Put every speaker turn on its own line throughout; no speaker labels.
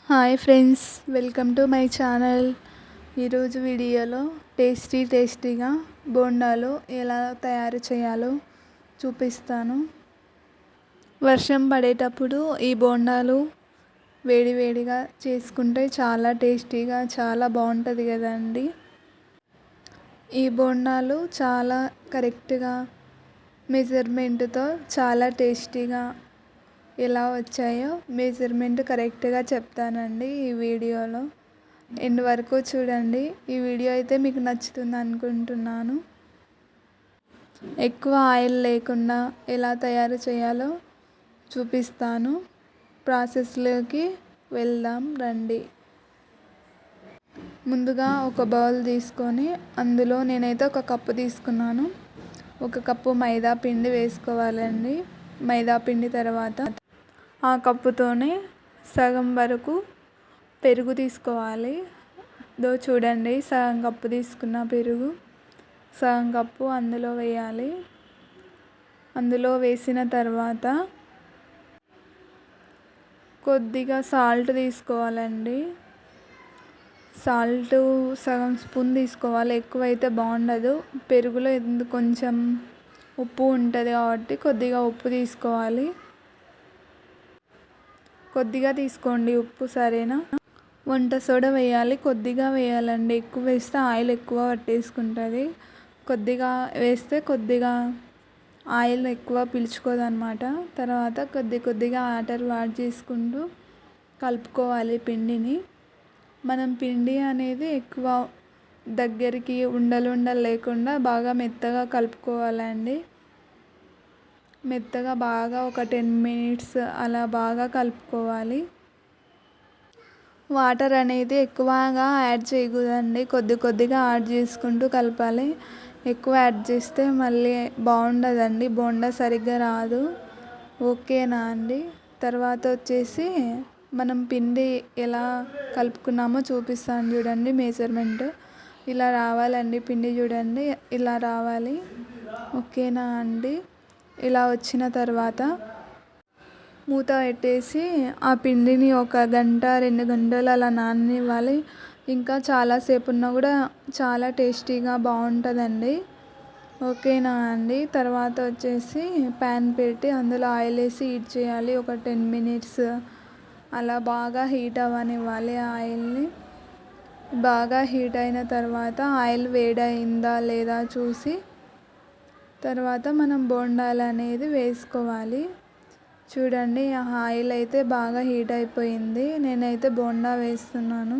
Hi friends, welcome to my channel. ఈరోజు వీడియోలో టేస్టీగా బోండాలు ఎలా తయారు చేయాలో చూపిస్తాను. వర్షం పడేటప్పుడు ఈ బోండాలు వేడివేడిగా చేసుకుంటే చాలా టేస్టీగా చాలా బాగుంటుంది కదండి. ఈ బోండాలు చాలా కరెక్ట్గా మెజర్మెంట్తో చాలా టేస్టీగా ఎలా వచ్చాయో మెజర్మెంట్ కరెక్ట్గా చెప్తానండి ఈ వీడియోలో. ఎండ్ వరకు చూడండి. ఈ వీడియో అయితే మీకు నచ్చుతుంది అనుకుంటున్నాను. ఎక్కువ ఆయిల్ లేకుండా ఎలా తయారు చేయాలో చూపిస్తాను. ప్రాసెస్లోకి వెళ్దాం రండి. ముందుగా ఒక బౌల్ తీసుకొని అందులో నేనైతే ఒక కప్పు తీసుకున్నాను. ఒక కప్పు మైదా పిండి వేసుకోవాలండి. మైదా పిండి తర్వాత ఆ కప్పుతోనే సగం వరకు పెరుగు తీసుకోవాలి. చూడండి, సగం కప్పు తీసుకున్న పెరుగు సగం కప్పు అందులో వేయాలి. అందులో వేసిన తర్వాత కొద్దిగా సాల్ట్ తీసుకోవాలండి. సాల్ట్ సగం స్పూన్ తీసుకోవాలి, ఎక్కువైతే బాగుండదు. పెరుగులో కొంచెం ఉప్పు ఉంటుంది కాబట్టి కొద్దిగా ఉప్పు తీసుకోవాలి. కొద్దిగా తీసుకోండి ఉప్పు, సరేనా. వంట సోడా వేయాలి, కొద్దిగా వేయాలండి. ఎక్కువ వేస్తే ఆయిల్ ఎక్కువ పట్టేసుకుంటుంది. కొద్దిగా వేస్తే కొద్దిగా ఆయిల్ ఎక్కువ పీల్చుకోదన్నమాట. తర్వాత కొద్దిగా వాటర్ యాడ్ చేసుకుంటూ కలుపుకోవాలి పిండిని. మనం పిండి అనేది ఎక్కువ దగ్గరికి ఉండలు లేకుండా బాగా మెత్తగా కలుపుకోవాలండి. మెత్తగా బాగా ఒక 10 మినిట్స్ అలా బాగా కలుపుకోవాలి. వాటర్ అనేది ఎక్కువగా యాడ్ చేయకూడదండి, కొద్దిగా యాడ్ చేసుకుంటూ కలపాలి. ఎక్కువ యాడ్ చేస్తే మళ్ళీ బాగుండదండి, బోండా సరిగ్గా రాదు. ఓకేనా అండి. తర్వాత వచ్చేసి మనం పిండి ఎలా కలుపుకున్నామో చూపిస్తాను చూడండి. మెజర్మెంట్ ఇలా రావాలండి. పిండి చూడండి, ఇలా రావాలి. ఓకేనా అండి. ఇలా వచ్చిన తర్వాత మూత పెట్టేసి ఆ పిండిని 1 గంట 2 గంటలు అలా నాననివ్వాలి. ఇంకా చాలాసేపు ఉన్నా కూడా చాలా టేస్టీగా బాగుంటుందండి. ఓకేనా అండి. తర్వాత వచ్చేసి ప్యాన్ పెట్టి అందులో ఆయిల్ వేసి హీట్ చేయాలి. ఒక 10 మినిట్స్ అలా బాగా హీట్ అవ్వనివ్వాలి. ఆయిల్ని బాగా హీట్ అయిన తర్వాత ఆయిల్ వేడైందా లేదా చూసి తర్వాత మనం బోండాలు అనేది వేసుకోవాలి. చూడండి, ఆయిల్ అయితే బాగా హీట్ అయిపోయింది. నేనైతే బోండా వేస్తున్నాను.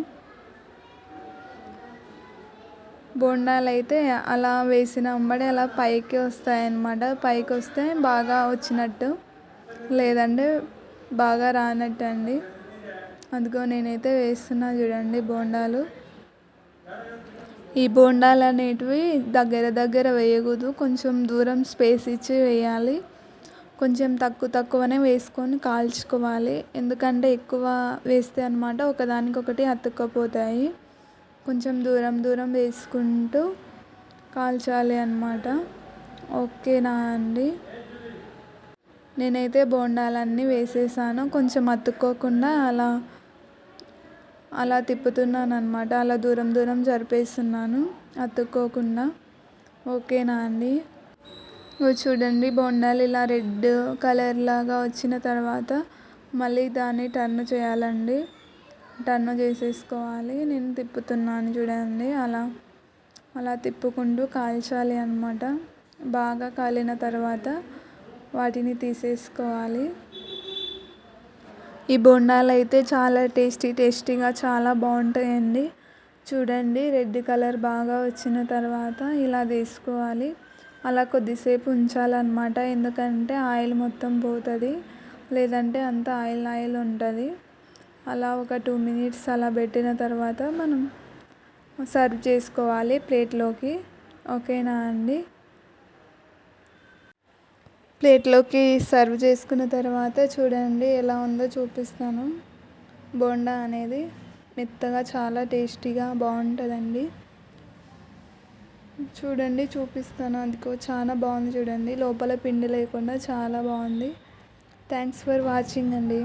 బోండాలు అయితే అలా వేసిన వెంబడి అలా పైకి వస్తాయన్నమాట. పైకి వస్తే బాగా వచ్చినట్టు, లేదంటే బాగా రానట్టు అండి. అందుకో నేనైతే వేస్తున్నా చూడండి బోండాలు. ఈ బోండాలు అనేటివి దగ్గర వేయకూడదు, కొంచెం దూరం స్పేస్ ఇచ్చి వేయాలి. కొంచెం తక్కువనే వేసుకొని కాల్చుకోవాలి. ఎందుకంటే ఎక్కువ వేస్తే అన్నమాట ఒకదానికొకటి అతుక్కపోతాయి. కొంచెం దూరం వేసుకుంటూ కాల్చాలి అన్నమాట. ఓకేనా అండి. నేనైతే బోండాలన్నీ వేసేసాను. కొంచెం అతుక్కోకుండా అలా తిప్పుతున్నాను అన్నమాట. అలా దూరం జరిపేస్తున్నాను అతుక్కోకుండా. ఓకేనా అండి. చూడండి, బోండాలు ఇలా రెడ్ కలర్ లాగా వచ్చిన తర్వాత మళ్ళీ దాన్ని టర్న్ చేయాలండి. టర్న్ చేసేసుకోవాలి. నేను తిప్పుతున్నాను చూడండి. అలా తిప్పుకుంటూ కాల్చాలి అన్నమాట. బాగా కాలిన తర్వాత వాటిని తీసేసుకోవాలి. ఈ బోండాలు అయితే చాలా టేస్టీగా చాలా బాగుంటాయండి. చూడండి, రెడ్ కలర్ బాగా వచ్చిన తర్వాత ఇలా తీసుకోవాలి. అలా కొద్దిసేపు ఉంచాలన్నమాట. ఎందుకంటే ఆయిల్ మొత్తం పోతుంది, లేదంటే అంత ఆయిల్ ఉంటుంది. అలా ఒక 2 మినిట్స్ అలా పెట్టిన తర్వాత మనం సర్వ్ చేసుకోవాలి ప్లేట్లోకి. ఓకేనా అండి. ప్లేట్లోకి సర్వ్ చేసుకున్న తర్వాత చూడండి ఎలా ఉందో చూపిస్తాను. బోండా అనేది మెత్తగా చాలా టేస్టీగా బాగుంటుందండి. చూడండి, చూపిస్తాను. అందుకో చాలా బాగుంది చూడండి. లోపల పిండి లేకుండా చాలా బాగుంది. థ్యాంక్స్ ఫర్ వాచింగ్ అండి.